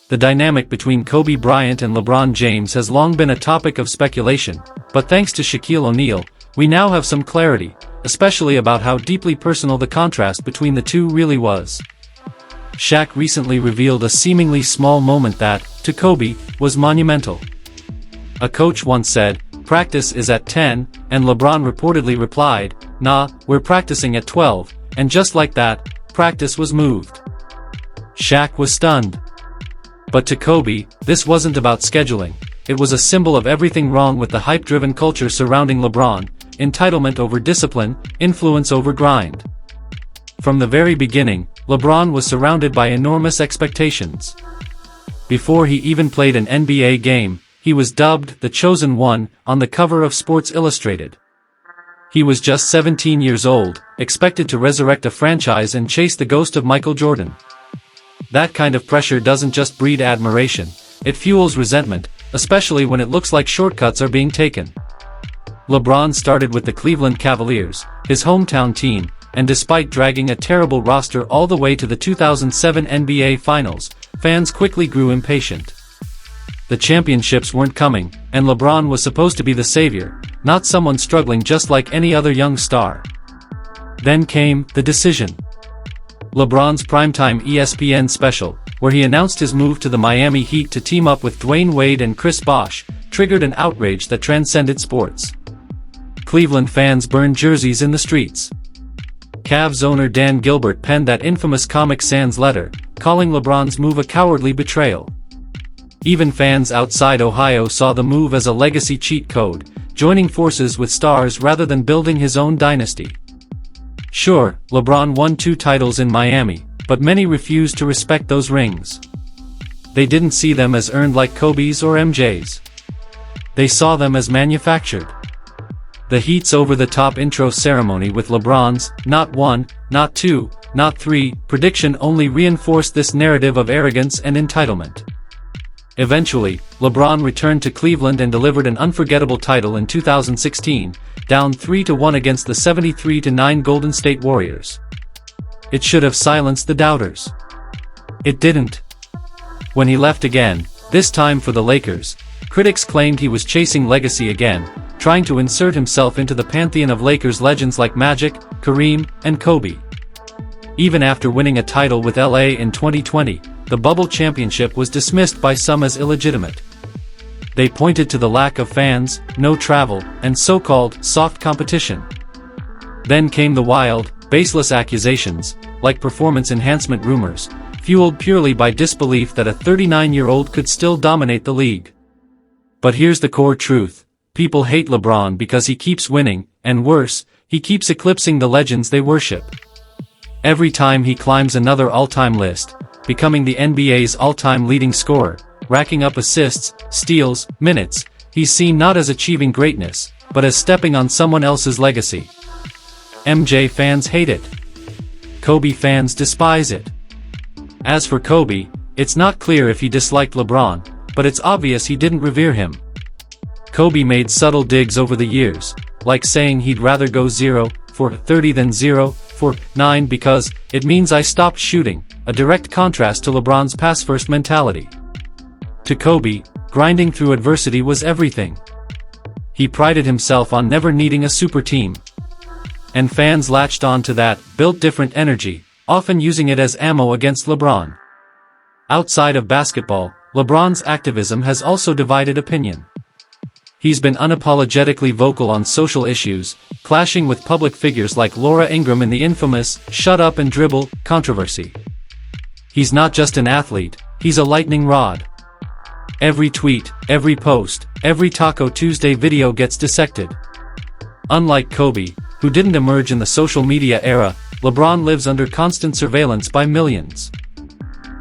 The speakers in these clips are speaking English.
The dynamic between Kobe Bryant and LeBron James has long been a topic of speculation, but thanks to Shaquille O'Neal, we now have some clarity, especially about how deeply personal the contrast between the two really was. Shaq recently revealed a seemingly small moment that, to Kobe, was monumental. A coach once said, "Practice is at 10, and LeBron reportedly replied, "Nah, we're practicing at 12, and just like that, practice was moved." Shaq was stunned. But to Kobe, this wasn't about scheduling, it was a symbol of everything wrong with the hype-driven culture surrounding LeBron: entitlement over discipline, influence over grind. From the very beginning, LeBron was surrounded by enormous expectations. Before he even played an NBA game, he was dubbed the Chosen One on the cover of Sports Illustrated. He was just 17 years old, expected to resurrect a franchise and chase the ghost of Michael Jordan. That kind of pressure doesn't just breed admiration, it fuels resentment, especially when it looks like shortcuts are being taken. LeBron started with the Cleveland Cavaliers, his hometown team, and despite dragging a terrible roster all the way to the 2007 NBA Finals, fans quickly grew impatient. The championships weren't coming, and LeBron was supposed to be the savior, not someone struggling just like any other young star. Then came the decision. LeBron's primetime ESPN special, where he announced his move to the Miami Heat to team up with Dwayne Wade and Chris Bosh, triggered an outrage that transcended sports. Cleveland fans burned jerseys in the streets. Cavs owner Dan Gilbert penned that infamous Comic Sans letter, calling LeBron's move a cowardly betrayal. Even fans outside Ohio saw the move as a legacy cheat code, joining forces with stars rather than building his own dynasty. Sure, LeBron won 2 titles in Miami, but many refused to respect those rings. They didn't see them as earned like Kobe's or MJ's. They saw them as manufactured. The Heat's over-the-top intro ceremony with LeBron's "not 1, not 2, not 3" prediction only reinforced this narrative of arrogance and entitlement. Eventually, LeBron returned to Cleveland and delivered an unforgettable title in 2016, down 3-1 against the 73-9 Golden State Warriors. It should have silenced the doubters. It didn't. When he left again, this time for the Lakers, critics claimed he was chasing legacy again, trying to insert himself into the pantheon of Lakers legends like Magic, Kareem, and Kobe. Even after winning a title with LA in 2020, the bubble championship was dismissed by some as illegitimate. They pointed to the lack of fans, no travel, and so-called soft competition. Then came the wild, baseless accusations, like performance enhancement rumors, fueled purely by disbelief that a 39-year-old could still dominate the league. But here's the core truth: people hate LeBron because he keeps winning, and worse, he keeps eclipsing the legends they worship. Every time he climbs another all-time list, becoming the NBA's all-time leading scorer, racking up assists, steals, minutes, he's seen not as achieving greatness, but as stepping on someone else's legacy. MJ fans hate it. Kobe fans despise it. As for Kobe, it's not clear if he disliked LeBron, but it's obvious he didn't revere him. Kobe made subtle digs over the years, like saying he'd rather go 0 for 30 than 0 for 9 because it means I stopped shooting, a direct contrast to LeBron's pass-first mentality. To Kobe, grinding through adversity was everything. He prided himself on never needing a super team. And fans latched on to that, built different energy, often using it as ammo against LeBron. Outside of basketball, LeBron's activism has also divided opinion. He's been unapologetically vocal on social issues, clashing with public figures like Laura Ingraham in the infamous "shut up and dribble" controversy. He's not just an athlete, he's a lightning rod. Every tweet, every post, every Taco Tuesday video gets dissected. Unlike Kobe, who didn't emerge in the social media era, LeBron lives under constant surveillance by millions.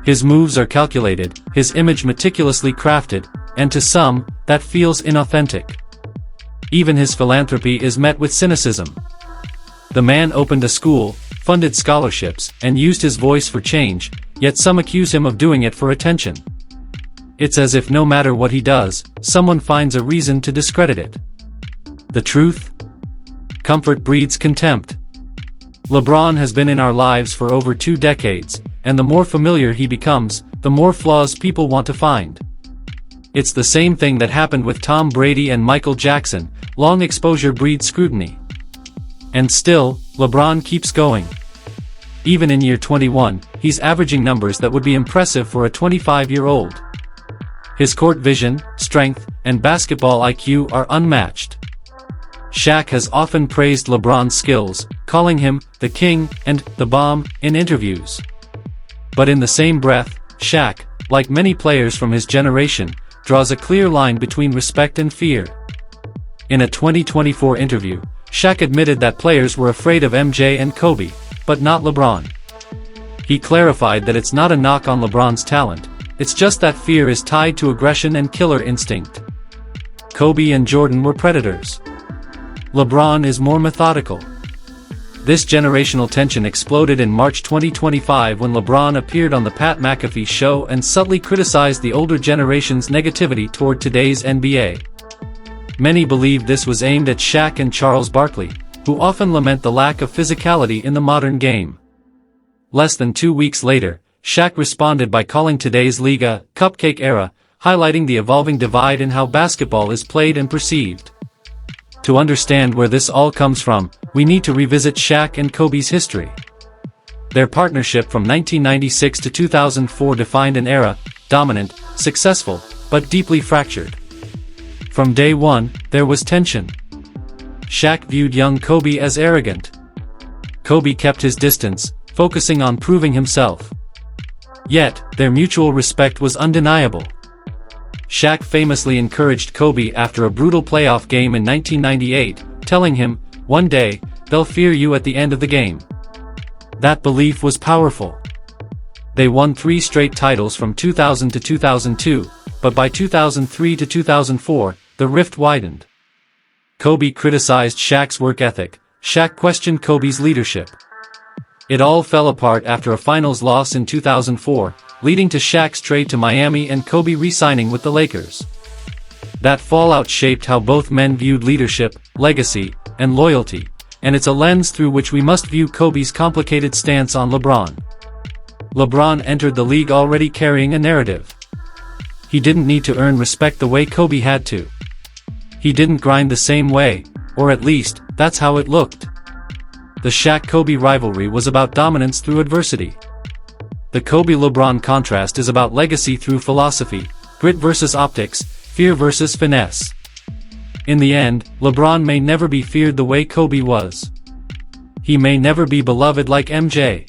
His moves are calculated, his image meticulously crafted, and to some, that feels inauthentic. Even his philanthropy is met with cynicism. The man opened a school, funded scholarships, and used his voice for change, yet some accuse him of doing it for attention. It's as if no matter what he does, someone finds a reason to discredit it. The truth? Comfort breeds contempt. LeBron has been in our lives for over 2 decades, and the more familiar he becomes, the more flaws people want to find. It's the same thing that happened with Tom Brady and Michael Jackson. Long exposure breeds scrutiny. And still, LeBron keeps going. Even in year 21, he's averaging numbers that would be impressive for a 25-year-old. His court vision, strength, and basketball IQ are unmatched. Shaq has often praised LeBron's skills, calling him the king and the bomb in interviews. But in the same breath, Shaq, like many players from his generation, draws a clear line between respect and fear. In a 2024 interview, Shaq admitted that players were afraid of MJ and Kobe, but not LeBron. He clarified that it's not a knock on LeBron's talent, it's just that fear is tied to aggression and killer instinct. Kobe and Jordan were predators. LeBron is more methodical. This generational tension exploded in March 2025 when LeBron appeared on the Pat McAfee show and subtly criticized the older generation's negativity toward today's NBA. Many believe this was aimed at Shaq and Charles Barkley, who often lament the lack of physicality in the modern game. Less than 2 weeks later, Shaq responded by calling today's league a cupcake era, highlighting the evolving divide in how basketball is played and perceived. To understand where this all comes from, we need to revisit Shaq and Kobe's history. Their partnership from 1996 to 2004 defined an era, dominant, successful, but deeply fractured. From day one, there was tension. Shaq viewed young Kobe as arrogant. Kobe kept his distance, focusing on proving himself. Yet, their mutual respect was undeniable. Shaq famously encouraged Kobe after a brutal playoff game in 1998, telling him, "One day, they'll fear you at the end of the game." That belief was powerful. They won 3 straight titles from 2000 to 2002, but by 2003 to 2004, the rift widened. Kobe criticized Shaq's work ethic, Shaq questioned Kobe's leadership. It all fell apart after a finals loss in 2004, leading to Shaq's trade to Miami and Kobe re-signing with the Lakers. That fallout shaped how both men viewed leadership, legacy, and loyalty, and it's a lens through which we must view Kobe's complicated stance on LeBron. LeBron entered the league already carrying a narrative. He didn't need to earn respect the way Kobe had to. He didn't grind the same way, or at least, that's how it looked. The Shaq-Kobe rivalry was about dominance through adversity. The Kobe-LeBron contrast is about legacy through philosophy, grit versus optics, fear versus finesse. In the end, LeBron may never be feared the way Kobe was. He may never be beloved like MJ.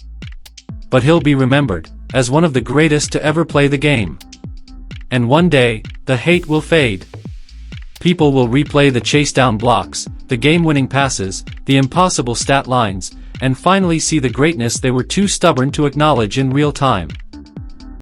But he'll be remembered as one of the greatest to ever play the game. And one day, the hate will fade. People will replay the chase-down blocks, the game-winning passes, the impossible stat lines, and finally see the greatness they were too stubborn to acknowledge in real time.